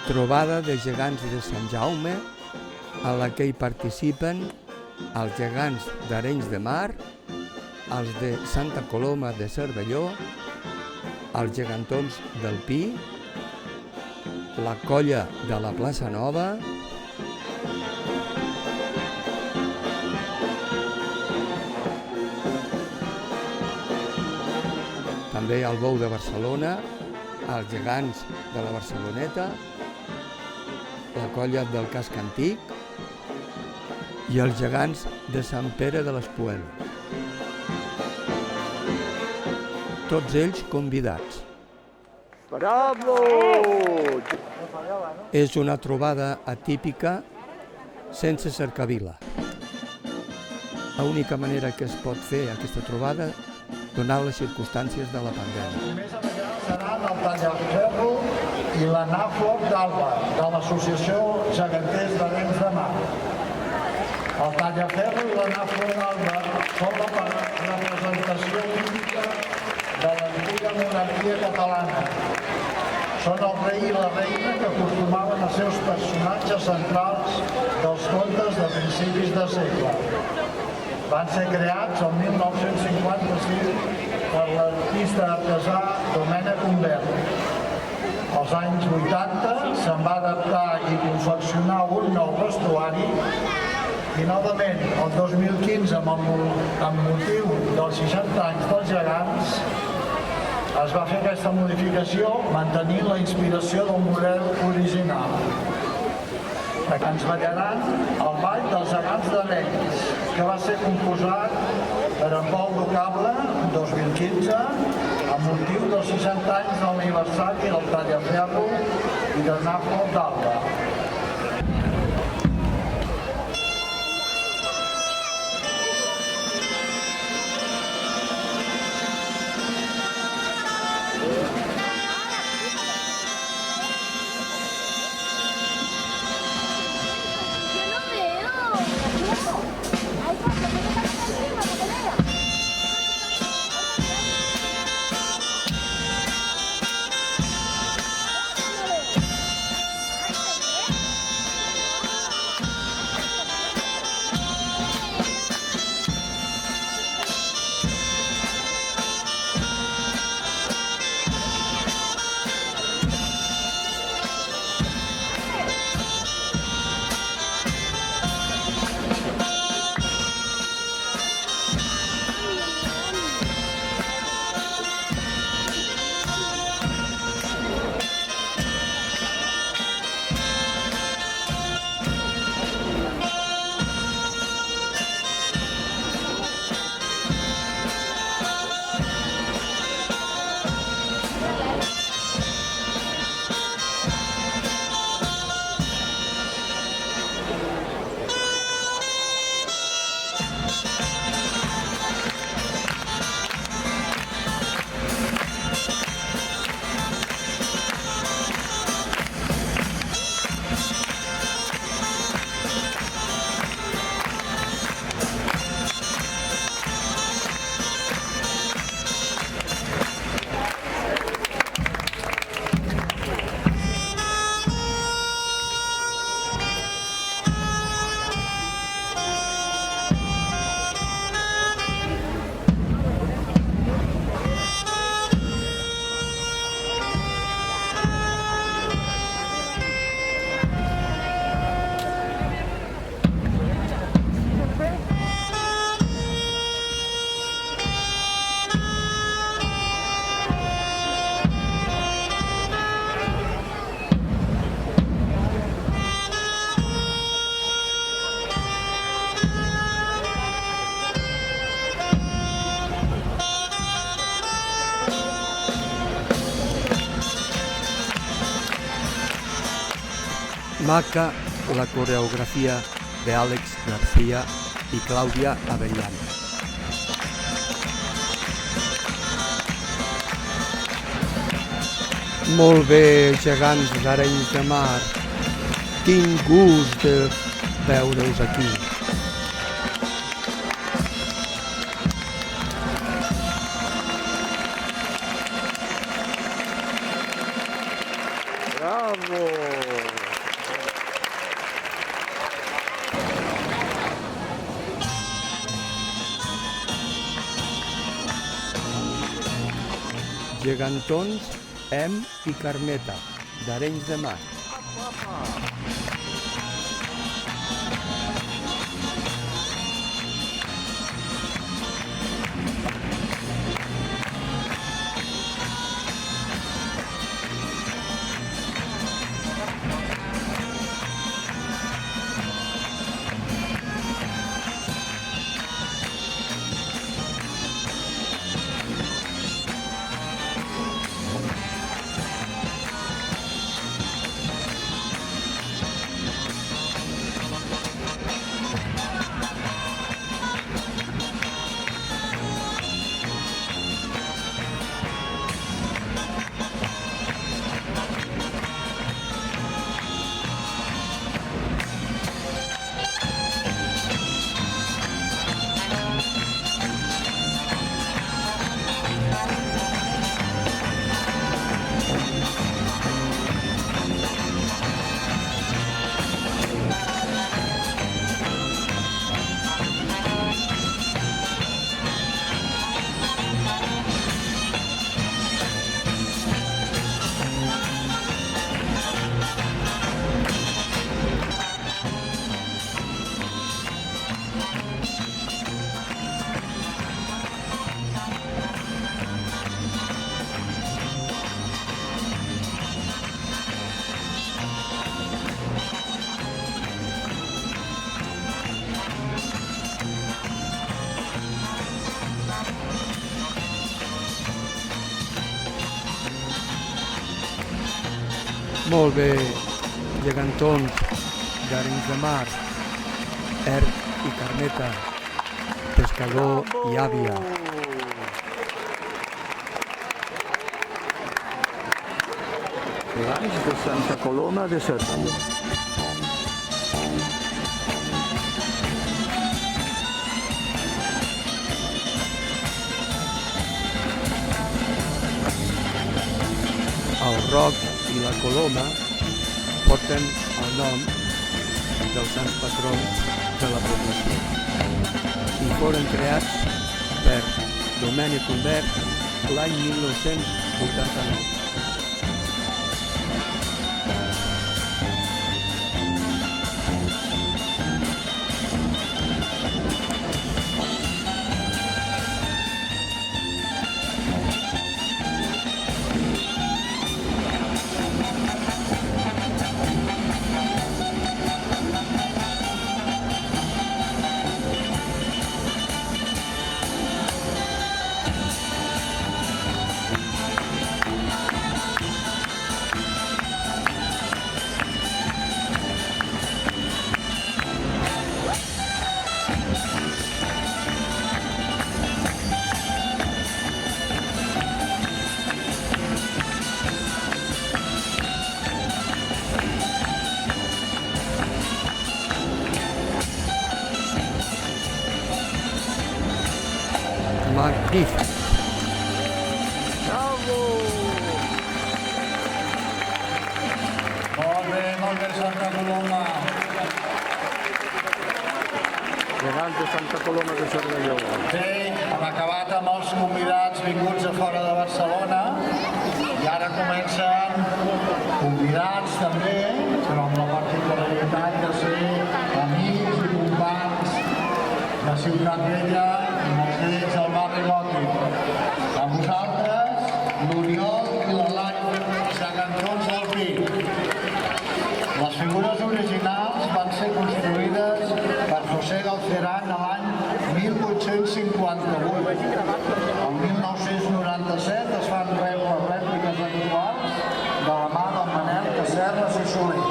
trobada de gegants de Sant Jaume, en la que hi participen els gegants d'Arenys de Mar, els de Santa Coloma de Cervelló, els gegantons del Pi, la colla de la Plaça Nova, també el Bou de Barcelona, els gegants de la Barceloneta, la colla del Casc Antic i els gegants de Sant Pere de l'Espuela. Tots ells convidats. Bravo! És una trobada atípica sense cercavila. L'única manera que es pot fer aquesta trobada donant les circumstàncies de la pandèmia. Més aviat seran el Tallaferro i la Nàflor d'Alba, de l'Associació Geganters d'Arenys de Mar. El Tallaferro i la Nàflor d'Alba són la representació típica de l'antiga monarquia catalana. Són el rei i la reina que acostumaven a ser els personatges centrals dels contes de principis de segle. Van ser creats el 1955 per l'artista artesà Domènec Humbert. Als anys 80 se'n va adaptar i confeccionar un nou vestuari i novament el 2015 amb motiu dels 60 anys dels gegants es va fer aquesta modificació mantenint la inspiració del model original. Ens ballaran el ball dels gegants d'Arenys, que va ser composat per en Pol Docable, 2015, amb motiu dels 60 anys de l'aniversari del Tallaferro i de Nàflor d'Alba. Maca la coreografia de Àlex García i Clàudia Avellana. Molt bé, gegants d'Arenys de Mar. Quin gust de veure-us aquí. Bravo! gegantons Em i Carmeta, d'Arenys de Mar. Molt bé, gegantons d'Arenys de Mar, Erc i Carmeta, pescador i àvia. Gegants de Santa Coloma de Cervelló. El roc i la coloma porten el nom dels sants patrons de la població i foren creats per Domènec Humbert l'any 1989. Magnífic! Bravo! Molt bé, Santa Coloma. Gegants de Santa Coloma de Cervelló. Bé, hem acabat amb els convidats vinguts a fora de Barcelona i ara comencen convidats també, però amb la particularitat de ser amics i companys de Ciutat Vella i molts d'ells del barri gòtic. Amb vosaltres, l'Oriol i l'Elai, gegantons del Pi. Les figures originals van ser construïdes per José Galcerán l'any 1858. El 1997 es fan les rèpliques actuals de la mà d'en Manel Casserres i Soler.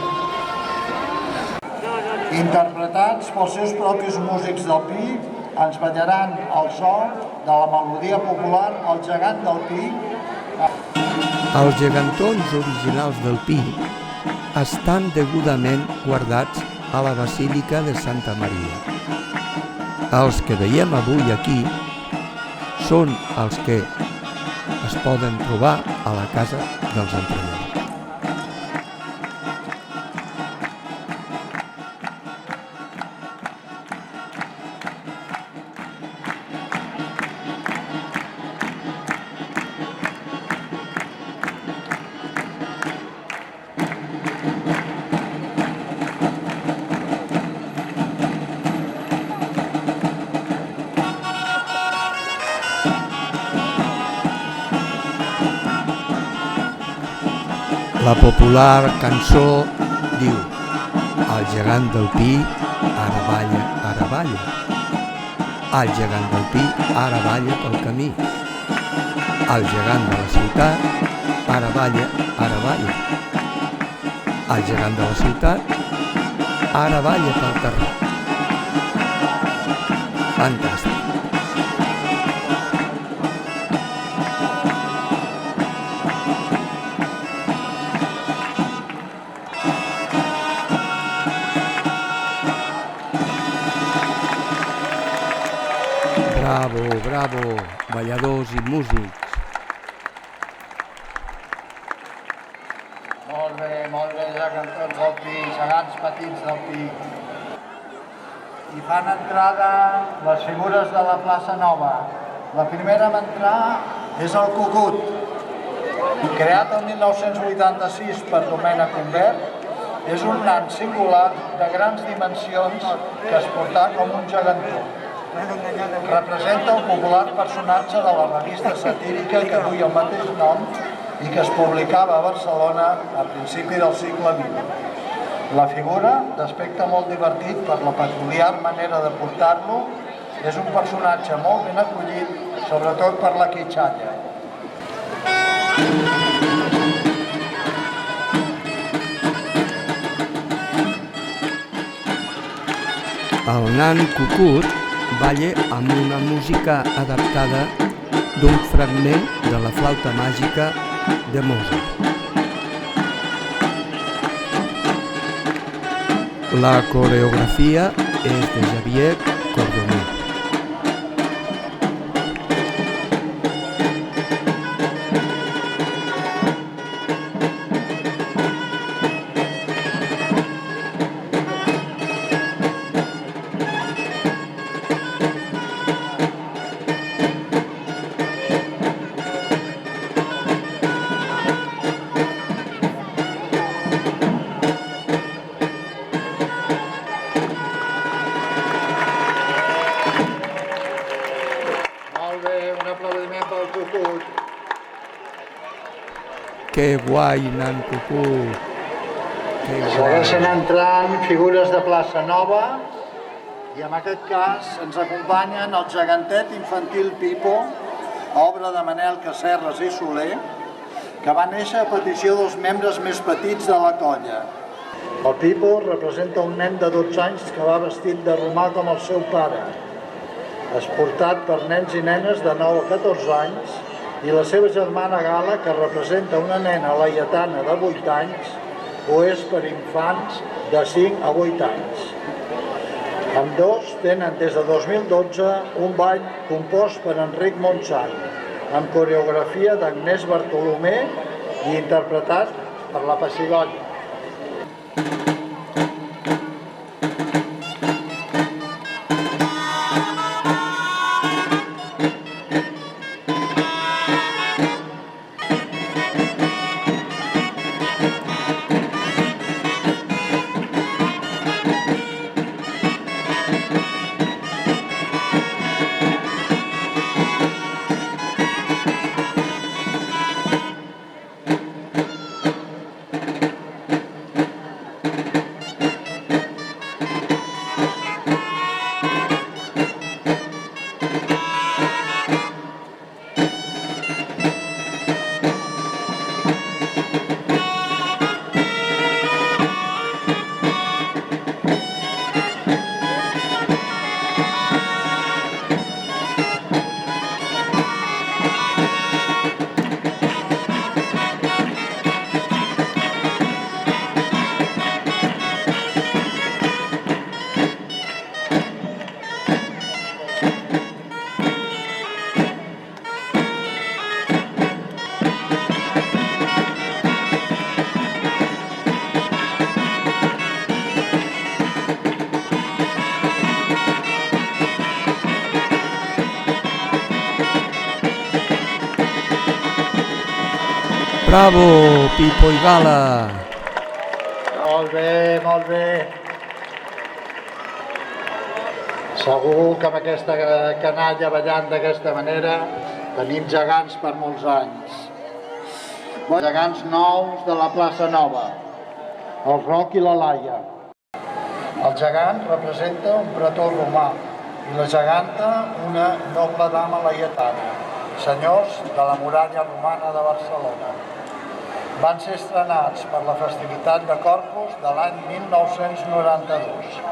Interpretats pels seus propis músics del Pi, ens ballaran el so de la melodia popular El gegant del Pi. Els gegantons originals del Pi estan degudament guardats a la Basílica de Santa Maria. Els que veiem avui aquí són els que es poden trobar a la casa dels emprenedors. La popular cançó diu: el gegant del pi ara balla, ara balla. El gegant del pi ara balla pel camí. El gegant de la ciutat ara balla, ara balla. El gegant de la ciutat ara balla pel carrer. Fantàstic. Bravo, bravo, balladors i músics. Molt bé, ja cantors del pi, gegants petits del pi. I fan entrada les figures de la plaça Nova. La primera a entrar és el cucut, creat el 1986 per Domènec Humbert. És un nan singular de grans dimensions que es portà com un gegantó. Representa el popular personatge de la revista satírica que duia el mateix nom i que es publicava a Barcelona a principi del segle XX. La figura, d'aspecte molt divertit per la peculiar manera de portar-lo, és un personatge molt ben acollit, sobretot per la quitxalla. El nan cucut balla amb una música adaptada d'un fragment de la flauta màgica de Mozart. La coreografia és de Xavier Cordoner. Que guai, nan cucut! Segueixen entrant figures de plaça Nova i en aquest cas ens acompanyen el gegantet infantil Pipo, obra de Manel Casserres i Soler, que va néixer a petició dels membres més petits de la colla. El Pipo representa un nen de 12 anys que va vestit de romà com el seu pare, esportat per nens i nenes de 9 a 14 anys, i la seva germana Gala, que representa una nena laietana de 8 anys, o és per infants de 5 a 8 anys. Ambdós tenen des de 2012 un ball compost per Enric Montsant, amb coreografia d'Agnès Bartolomé i interpretat per la Pessigolla. Bravo, Pipo i Gala! Molt bé, molt bé. Segur que amb aquesta canalla ballant d'aquesta manera tenim gegants per molts anys. gegants nous de la plaça Nova, el Roc i la Laia. El gegant representa un pretor romà i la geganta una noble dama laietana, senyors de la muralla romana de Barcelona. Van ser estrenats per la festivitat de Corpus de l'any 1992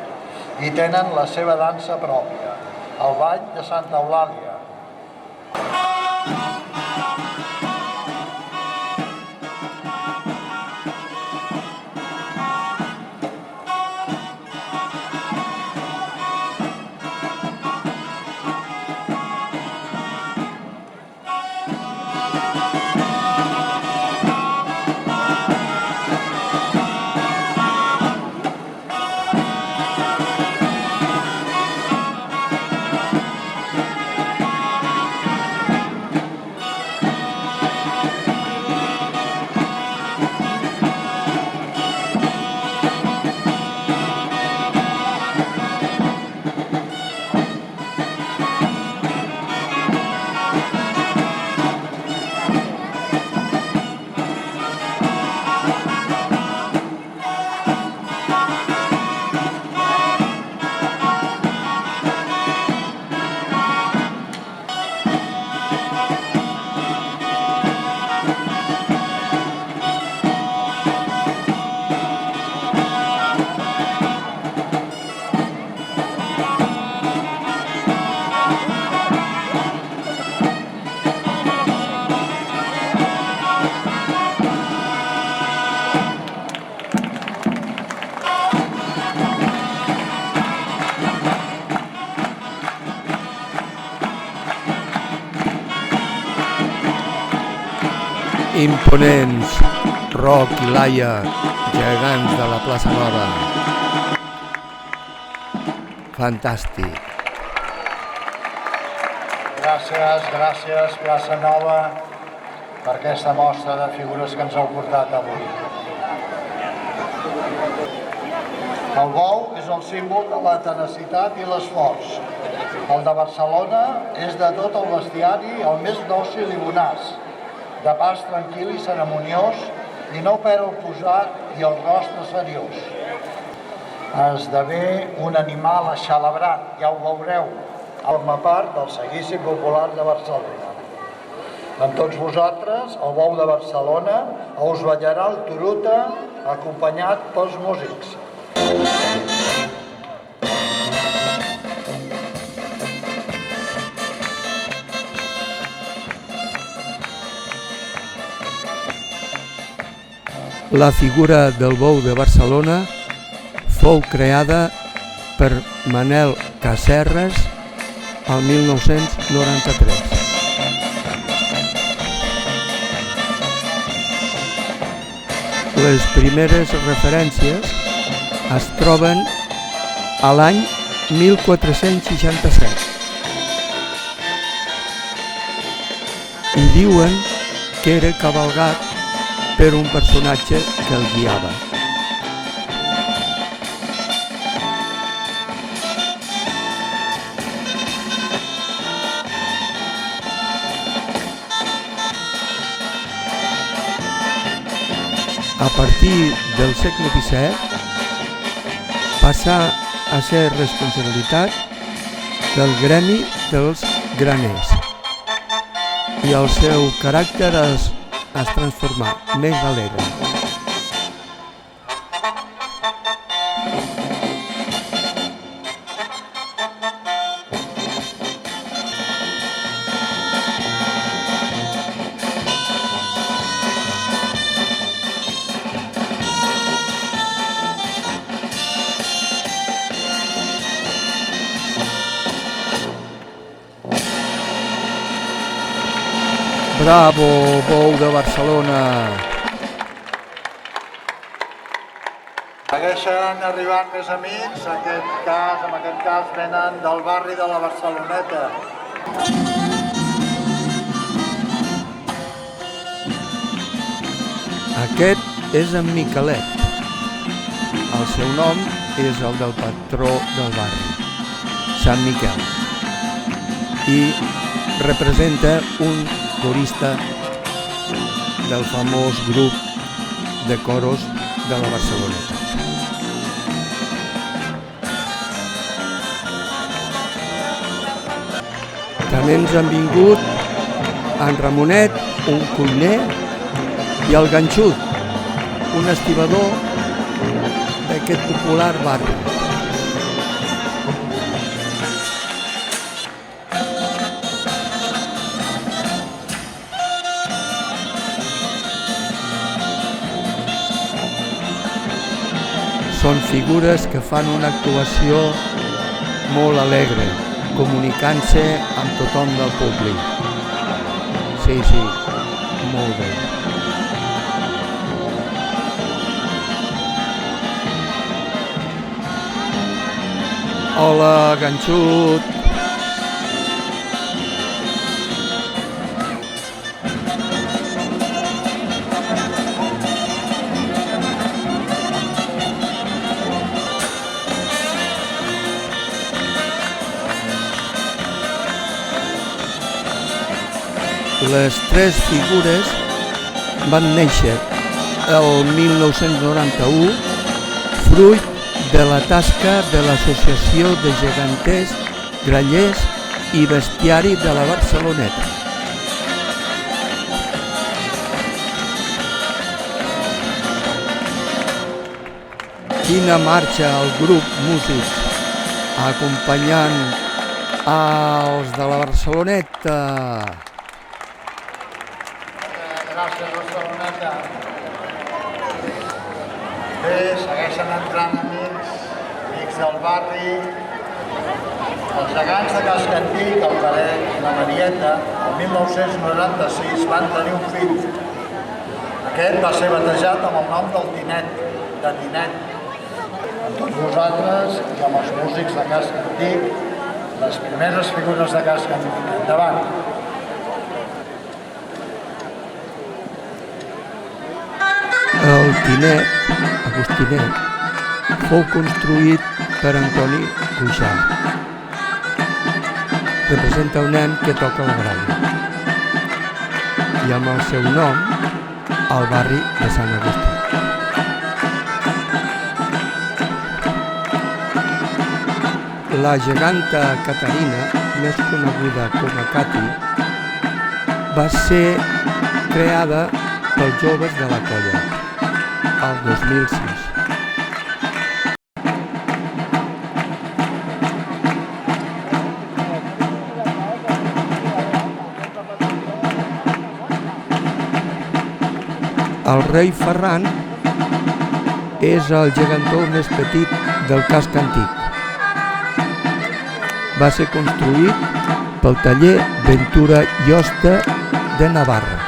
i tenen la seva dansa pròpia, el ball de Santa Eulàlia. Imponents, Roc i Laia, gegants de la plaça Nova. Fantàstic. Gràcies, plaça Nova, per aquesta mostra de figures que ens heu portat avui. El bou és el símbol de la tenacitat i l'esforç. El de Barcelona és de tot el bestiari el més dòcil i bonaç, de pas tranquil i ceremoniós i no perd el posat i el rostre seriós. Esdevé un animal aixalabrat, ja ho veureu, forma part del seguici popular de Barcelona. Amb tots vosaltres, el bou de Barcelona us ballarà el turuta acompanyat pels músics. La figura del bou de Barcelona fou creada per Manel Casserres el 1993. Les primeres referències es troben a l'any 1467 i diuen que era cavalgat per un personatge que el guiava. A partir del segle XVII passà a ser responsabilitat del gremi dels graners i el seu caràcter es transformà més alegre. Bravo, bou de Barcelona! Segueixen arribant més amics, en aquest cas venen del barri de la Barceloneta. Aquest és en Miquelet. El seu nom és el del patró del barri, Sant Miquel, i representa un corista del famós grup de coros de la Barceloneta. També ens han vingut en Ramonet, un cuiner, i el Ganxut, un estibador d'aquest popular barri. Són figures que fan una actuació molt alegre, comunicant-se amb tothom del públic. Sí, molt bé. Hola, Ganxut! Les tres figures van néixer el 1991 fruit de la tasca de l'Associació de Geganters, Grallers i Bestiari de la Barceloneta. Quina marxa el grup músics acompanyant els de la Barceloneta! Gràcies, Barceloneta. Bé, segueixen entrant amics del barri. Els gegants de Casc Antic, el Peret i la Marieta, el 1996 van tenir un fill. Aquest va ser batejat amb el nom del Tinet, de Tinet. Amb tots vosaltres i amb els músics de Casc Antic, les primeres figures de Casc Antic. Endavant. El Tinet, Agostinet, fou construït per Antoni Cuixart. Representa un nen que toca la gralla. I amb el seu nom, al barri de Sant Agustí. La geganta Caterina, més coneguda com a Cati, va ser creada pels joves de la colla, el 2006. El rei Ferran és el gegantó més petit del casc antic. Va ser construït pel taller Ventura Llosta de Navarra.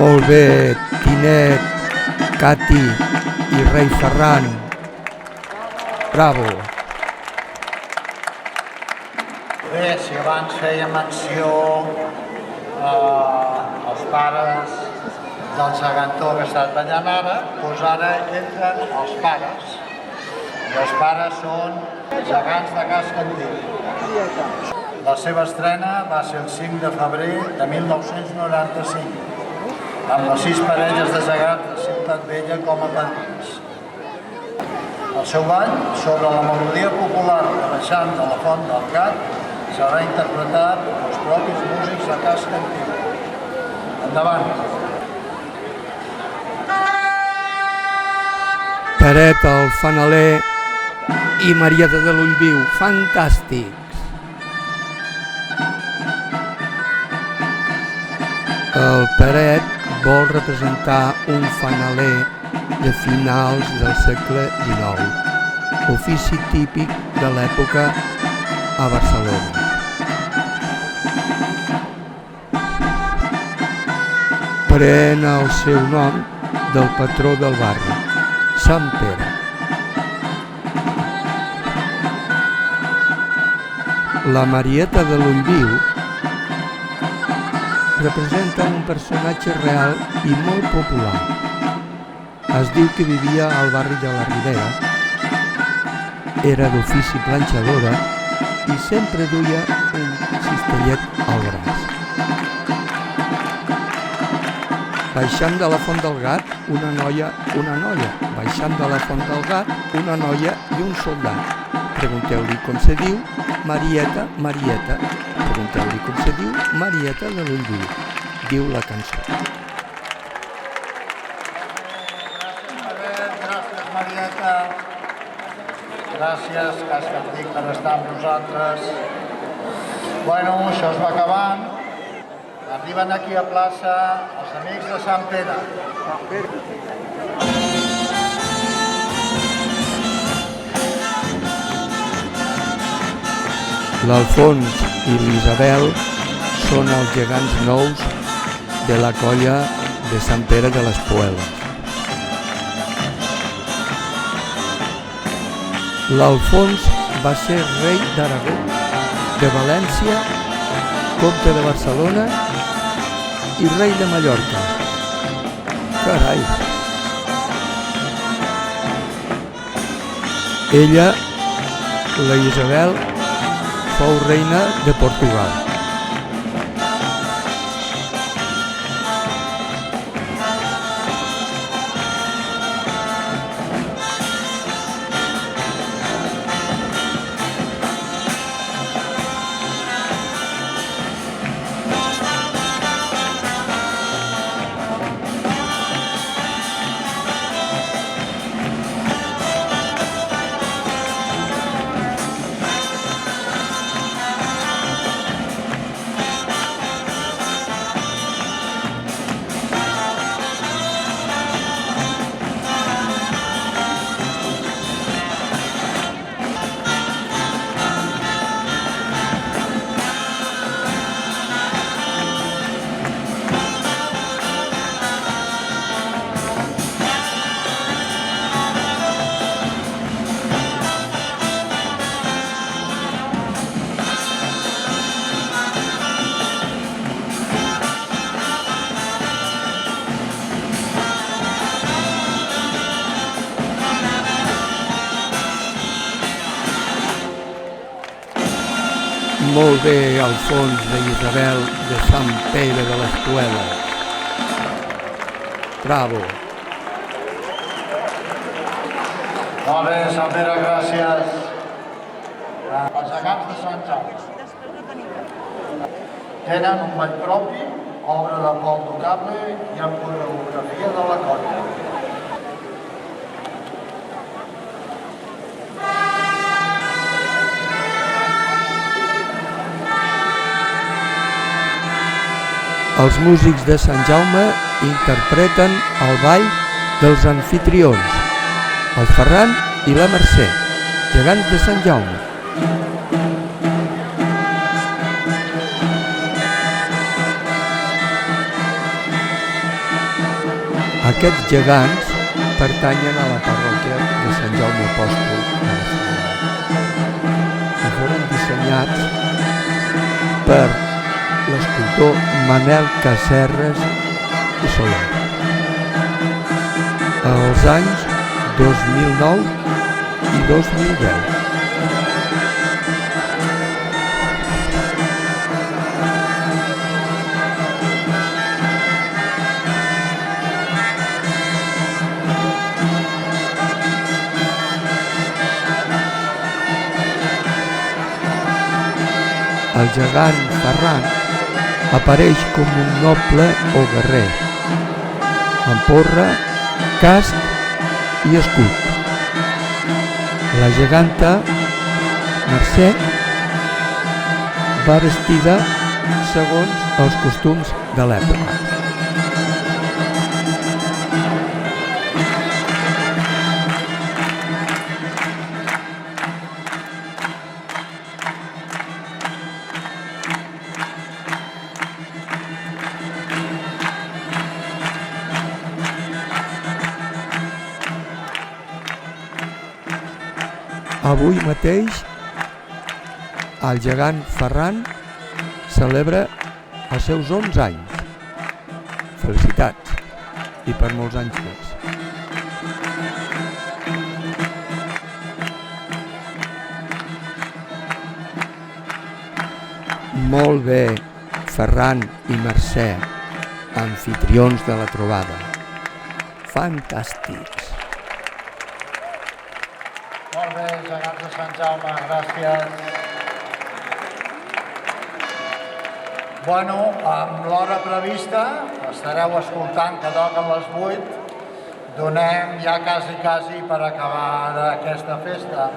Molt bé, Tinet, Cati i rei Ferran. Bravo! Bé, si abans feia menció als pares del gegantó que estàs ballant ara, doncs ara entren els pares. I els pares són gegants de Casc Antic. La seva estrena va ser el 5 de febrer de 1995. amb les 6 parelles de gegants de Ciutat Vella com a padrins. El seu ball, sobre la melodia popular de Baixant de la Font del Gat, serà interpretat pels propis músics de Casc Antic. Endavant. Peret, el Fanaler i Marieta de l'Ullviu, fantàstics! El Peret vol representar un fanaler de finals del segle XIX, ofici típic de l'època a Barcelona. Pren el seu nom del patró del barri, Sant Pere. La Marieta de l'Ullviu representa un personatge real i molt popular. Es diu que vivia al barri de la Ribera, era d'ofici planxadora i sempre duia un cistellet al braç. Baixant de la Font del Gat, una noia, baixant de la Font del Gat, una noia i un soldat. Pregunteu-li com se diu Marieta, Marieta. Pregunteu-li com se diu Marieta de l'Ullviu, diu la cançó. Gràcies, Marieta. Gràcies, Cascatic, per estar amb nosaltres. Bueno, això es va acabant. Arriben aquí a plaça els amics de Sant Pere. L'Alfons i l'Isabel són els gegants nous de la colla de Sant Pere de les Pueles. L'Alfons va ser rei d'Aragó, de València, comte de Barcelona i rei de Mallorca. Carai! Ella, la Isabel, fou reina de Portugal. Molt bé, Alfons d'Isabel de Sant Pere de les Pueles. Bravo. Molt bé, Sant Pere, gràcies. Els gegants de Sant Jaume tenen un ball propi, obra de Pol Tocable i amb coreografia de la colla. Els músics de Sant Jaume interpreten el ball dels anfitrions, el Ferran i la Mercè, gegants de Sant Jaume. Aquests gegants pertanyen a la parròquia de Sant Jaume Apòstol de Barcelona i foren dissenyats per l'escultor Manel Casserres i Soler als anys 2009 i 2010. El gegant Ferran apareix com un noble o guerrer, amb porra, casc i escut. La geganta Mercè va vestida segons els costums de l'època. Avui mateix el gegant Ferran celebra els seus 11 anys. Felicitats i per molts anys més. Molt bé, Ferran i Mercè, anfitrions de la trobada. Fantàstics. Molt bé, gegants de Sant Jaume, gràcies. Bueno, amb l'hora prevista, estareu escoltant que toquen les 8, donem ja quasi per acabar aquesta festa.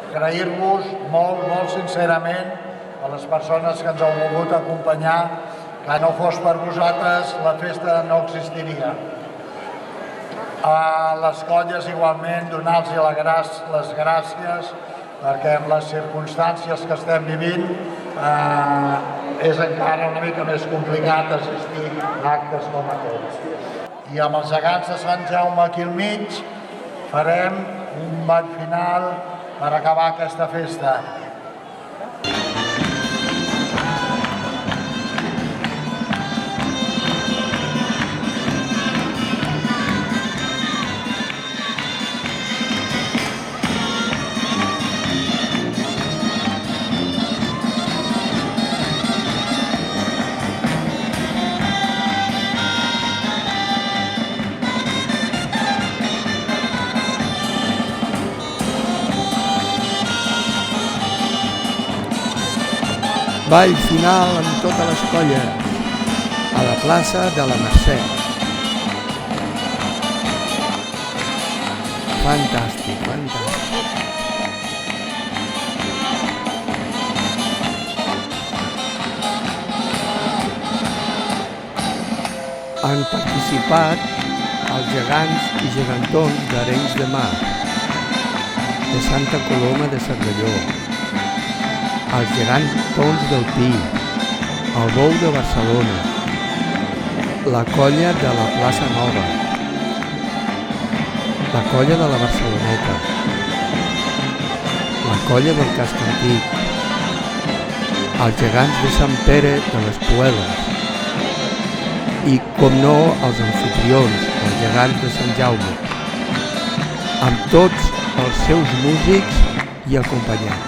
Agrair-vos molt sincerament a les persones que ens heu volgut acompanyar, que no fos per vosaltres la festa no existiria. A les colles igualment donar-los les gràcies perquè amb les circumstàncies que estem vivint és encara una mica més complicat assistir a actes com aquests. I amb els gegants de Sant Jaume aquí al mig farem un ball final per acabar aquesta festa. Ball final amb totes les colles, a la plaça de la Mercè. Fantàstic, fantàstic. Han participat els gegants i gegantons d'Arenys de Mar, de Santa Coloma de Cervelló, els gegants tons del Pi, el Bou de Barcelona, la colla de la Plaça Nova, la colla de la Barceloneta, la colla del Casc Antic, els gegants de Sant Pere de les Pueles i, com no, els anfitrions, els gegants de Sant Jaume, amb tots els seus músics i acompanyants.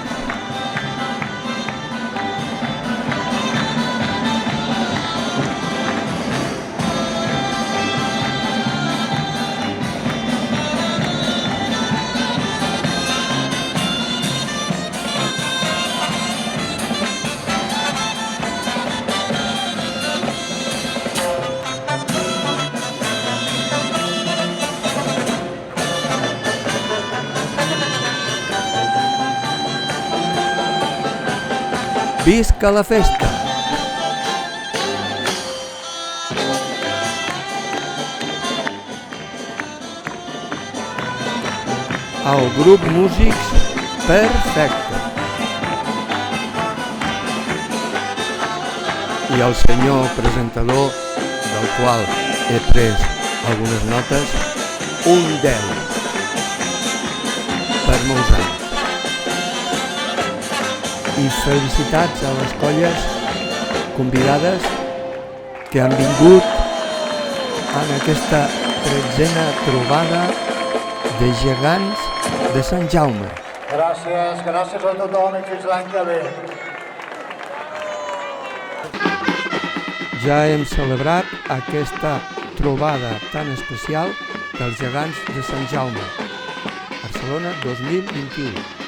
Visca la festa! El grup Músics Perfecte. I el senyor presentador, del qual he pres algunes notes, un 10 per molts anys. I felicitats a les colles convidades que han vingut en aquesta 13a trobada de gegants de Sant Jaume. Gràcies a tothom i fins l'any que ve. Ja hem celebrat aquesta trobada tan especial dels gegants de Sant Jaume, Barcelona 2021.